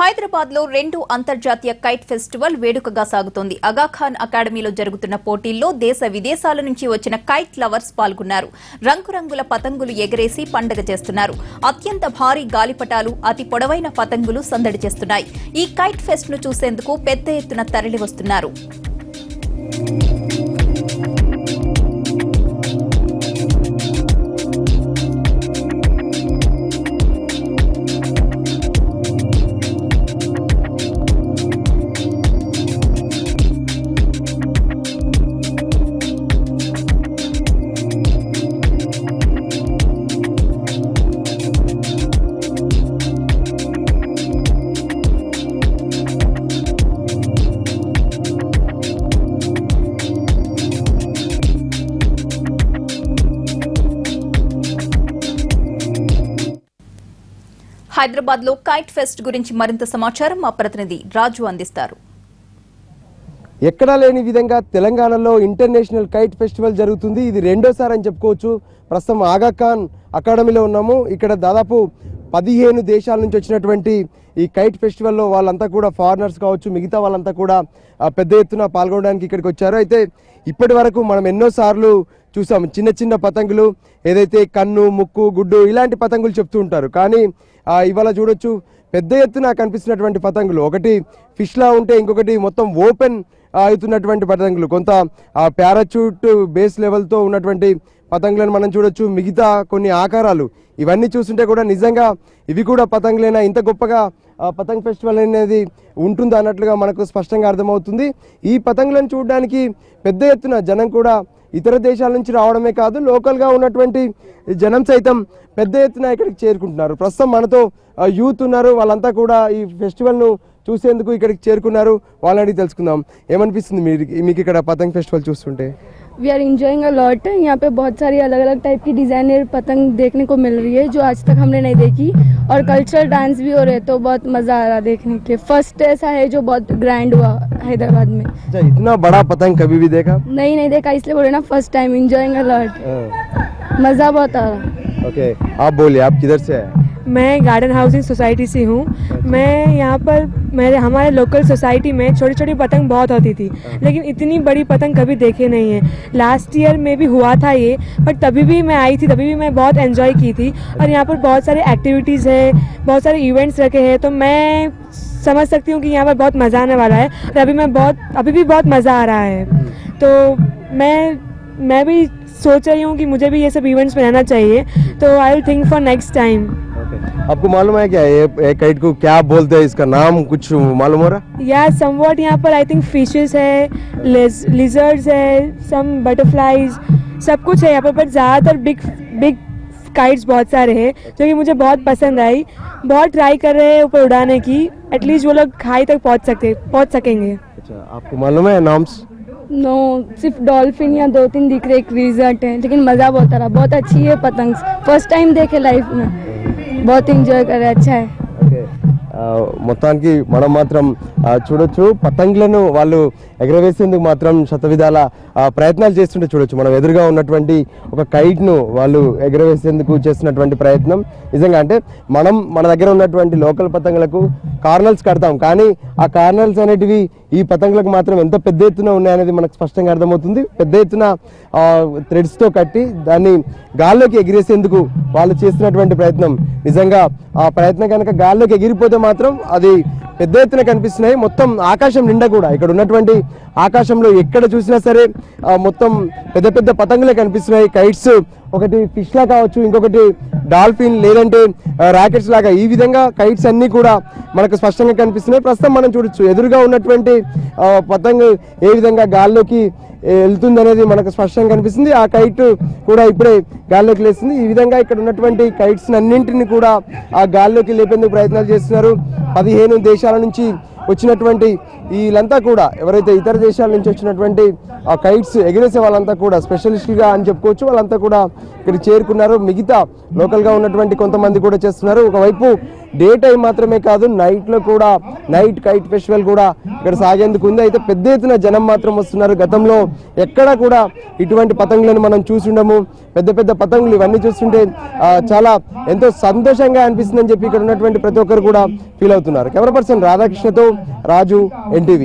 హైదరాబాద్ లో రెండు అంతర్జాతీయ కైట్ ఫెస్టివల్ వేడుకగా సాగుతోంది. ఆగాఖాన్ అకాడమీలో జరుగుతున్న పోటీల్లో దేశ విదేశాల నుంచి వచ్చిన కైట్ లవర్స్ పాల్గొన్నారు. రంగురంగుల పతంగులు ఎగరేసి పండగ చేస్తున్నారు. అత్యంత భారీ గాలిపటాలు, అతి పొడవైన పతంగులు సందడి చేస్తున్నాయి. ఈ కైట్ ఫెస్ట్ ను చూసేందుకు పెద్ద ఎత్తున తరలి వస్తున్నారు. హైదరాబాద్ లో కైట్ ఫెస్ట్ గురించి మరింత సమాచారం మా ప్రతినిధి రాజు అందిస్తారు. ఎక్కడా లేని విధంగా తెలంగాణలో ఇంటర్నేషనల్ కైట్ ఫెస్టివల్ జరుగుతుంది. ఇది రెండోసారి అని చెప్పుకోవచ్చు. ప్రస్తుతం ఆగాఖాన్ అకాడమీలో ఉన్నాము. ఇక్కడ దాదాపు 15 దేశాల నుంచి వచ్చినటువంటి ఈ కైట్ ఫెస్టివల్లో వాళ్ళంతా కూడా ఫారినర్స్ కావచ్చు, మిగతా వాళ్ళంతా కూడా పెద్ద ఎత్తున పాల్గొనడానికి ఇక్కడికి వచ్చారు. అయితే ఇప్పటి వరకు మనం ఎన్నోసార్లు చూసాం చిన్న చిన్న పతంగులు, ఏదైతే కన్ను, ముక్కు, గుడ్డు ఇలాంటి పతంగులు చెప్తూ ఉంటారు. కానీ ఇవాళ చూడొచ్చు పెద్ద ఎత్తున కనిపిస్తున్నటువంటి పతంగులు, ఒకటి ఫిష్లా ఉంటే ఇంకొకటి మొత్తం ఓపెన్ అవుతున్నటువంటి పతంగులు, కొంత పారాచూట్ బేస్ లెవెల్తో ఉన్నటువంటి పతంగులను మనం చూడొచ్చు. మిగతా కొన్ని ఆకారాలు ఇవన్నీ చూస్తుంటే కూడా నిజంగా ఇవి కూడా పతంగులైనా, ఇంత గొప్పగా పతంగ్ ఫెస్టివల్ అనేది ఉంటుందా అన్నట్లుగా మనకు స్పష్టంగా అర్థమవుతుంది. ఈ పతంగులను చూడడానికి పెద్ద ఎత్తున జనం కూడా ఇతర దేశాల నుంచి రావడమే కాదు, లోకల్గా ఉన్నటువంటి జనం సైతం పెద్ద ఎత్తున ఇక్కడికి చేరుకుంటున్నారు. ప్రస్తుతం మనతో యూత్ ఉన్నారు. వాళ్ళంతా కూడా ఈ ఫెస్టివల్ను చూసేందుకు ఇక్కడికి చేరుకున్నారు. వాళ్ళని అడిగి తెలుసుకుందాం. ఏమనిపిస్తుంది మీకు ఇక్కడ పతంగ్ ఫెస్టివల్ చూస్తుంటే? We are enjoying a lot. यहाँ पे बहुत सारी अलग अलग टाइप की डिज़ाइनर पतंग देखने को मिल रही है जो आज तक हमने नहीं देखी, और कल्चरल डांस भी हो रहे, तो बहुत मज़ा आ रहा देखने के लिए. फर्स्ट ऐसा है जो बहुत ग्रैंड हुआ हैदराबाद में. अच्छा, इतना बड़ा पतंग कभी भी देखा? नहीं देखा, इसलिए बोले ना first time. Enjoying a lot, मज़ा बहुत आ रहा. ओके, आप बोलिए, आप किधर से आए? मैं गार्डन हाउसिंग सोसाइटी से हूँ. मैं यहाँ पर हमारे लोकल सोसाइटी में छोटी छोटी पतंग बहुत होती थी, लेकिन इतनी बड़ी पतंग कभी देखे नहीं है. लास्ट ईयर में भी हुआ था ये, बट तभी भी मैं आई थी, तभी भी मैं बहुत एंजॉय की थी. और यहाँ पर बहुत सारे एक्टिविटीज़ है, बहुत सारे इवेंट्स रखे हैं, तो मैं समझ सकती हूँ कि यहाँ पर बहुत मज़ा आने वाला है. और अभी भी बहुत मज़ा आ रहा है. तो मैं भी सोच रही हूँ कि मुझे भी ये सब इवेंट्स में रहना चाहिए. तो I will think for next time. आपको मालूम है क्या ये काइट को क्या बोलते हैं? इसका नाम कुछ मालूम हो रहा? या समवॉट यहाँ पर आई थिंक फिशेस है, लिजर्ड्स है, सम बटरफ्लाईज, सब कुछ है यहाँ पर. बट ज़्यादातर बिग काइट्स बहुत सारे हैं जो कि मुझे बहुत पसंद आई. बहुत ट्राई कर रहे हैं ऊपर उड़ाने की. एटलीस्ट वो लोग खाई तक पहुँच सकेंगे. अच्छा, आपको मालूम है नाम्स? नो, सिर्फ डॉल्फिन या 2-3 दिख रहे, एक रिजर्ट है, लेकिन मज़ा बहुत आ रहा. बहुत अच्छी है पतंग, फर्स्ट टाइम देखे लाइफ में. बहुत ఎంజాయ్ करे, अच्छा है. మొత్తానికి మనం మాత్రం చూడొచ్చు పతంగులను వాళ్ళు ఎగరవేసేందుకు మాత్రం శతవిధాల ప్రయత్నాలు చేస్తుంటే చూడొచ్చు. మనం ఎదురుగా ఉన్నటువంటి ఒక కైట్ను వాళ్ళు ఎగరవేసేందుకు చేస్తున్నటువంటి ప్రయత్నం నిజంగా, అంటే మన దగ్గర ఉన్నటువంటి లోకల్ పతంగులకు కార్నల్స్ కడతాం, కానీ ఆ కార్నల్స్ అనేటివి ఈ పతంగులకు మాత్రం ఎంత పెద్ద ఎత్తున ఉన్నాయనేది మనకు స్పష్టంగా అర్థమవుతుంది. పెద్ద ఎత్తున థ్రెడ్స్తో కట్టి దాన్ని గాల్లోకి ఎగిరేసేందుకు వాళ్ళు చేస్తున్నటువంటి ప్రయత్నం నిజంగా, ఆ ప్రయత్నం కనుక గాల్లోకి ఎగిరిపోతే మాత్రం అది పెద్ద ఎత్తున కనిపిస్తున్నాయి. మొత్తం ఆకాశం నిండా కూడా ఇక్కడ ఉన్నటువంటి ఆకాశంలో ఎక్కడ చూసినా సరే మొత్తం పెద్ద పెద్ద పతంగులే కనిపిస్తున్నాయి. కైట్స్, ఒకటి ఫిష్లా కావచ్చు, ఇంకొకటి డాల్ఫిన్, లేదంటే రాకెట్స్ లాగా, ఈ విధంగా కైట్స్ అన్నీ కూడా మనకు స్పష్టంగా కనిపిస్తున్నాయి. ప్రస్తుతం మనం చూడొచ్చు ఎదురుగా ఉన్నటువంటి పతంగు ఏ విధంగా గాల్లోకి వెళ్తుంది అనేది మనకు స్పష్టంగా కనిపిస్తుంది. ఆ కైట్ కూడా ఇప్పుడే గాల్లోకి లేస్తుంది. ఈ విధంగా ఇక్కడ ఉన్నటువంటి కైట్స్ అన్నింటినీ కూడా ఆ గాల్లోకి లేపేందుకు ప్రయత్నాలు చేస్తున్నారు. 15 దేశాల నుంచి వచ్చినటువంటి వీళ్ళంతా కూడా, ఎవరైతే ఇతర దేశాల నుంచి వచ్చినటువంటి ఆ కైట్స్ ఎగిరేసే వాళ్ళంతా కూడా స్పెషలిస్టులుగా అని చెప్పుకోవచ్చు, వాళ్ళంతా కూడా ఇక్కడ చేరుకున్నారు. మిగతా లోకల్గా ఉన్నటువంటి కొంతమంది కూడా చేస్తున్నారు. ఒకవైపు డే టైం మాత్రమే కాదు నైట్ లో కూడా నైట్ కైట్ ఫెస్టివల్ కూడా ఇక్కడ సాగేందుకు ఉంది. అయితే పెద్ద ఎత్తున జనం మాత్రం వస్తున్నారు. గతంలో ఎక్కడ కూడా ఇటువంటి పతంగులను మనం చూసిండము. పెద్ద పెద్ద పతంగులు ఇవన్నీ చూస్తుంటే చాలా ఎంతో సంతోషంగా అనిపిస్తుందని చెప్పి ఇక్కడ ఉన్నటువంటి ప్రతి ఒక్కరు కూడా ఫీల్ అవుతున్నారు. కెమెరా పర్సన్ రాధాకృష్ణతో రాజు, NTV.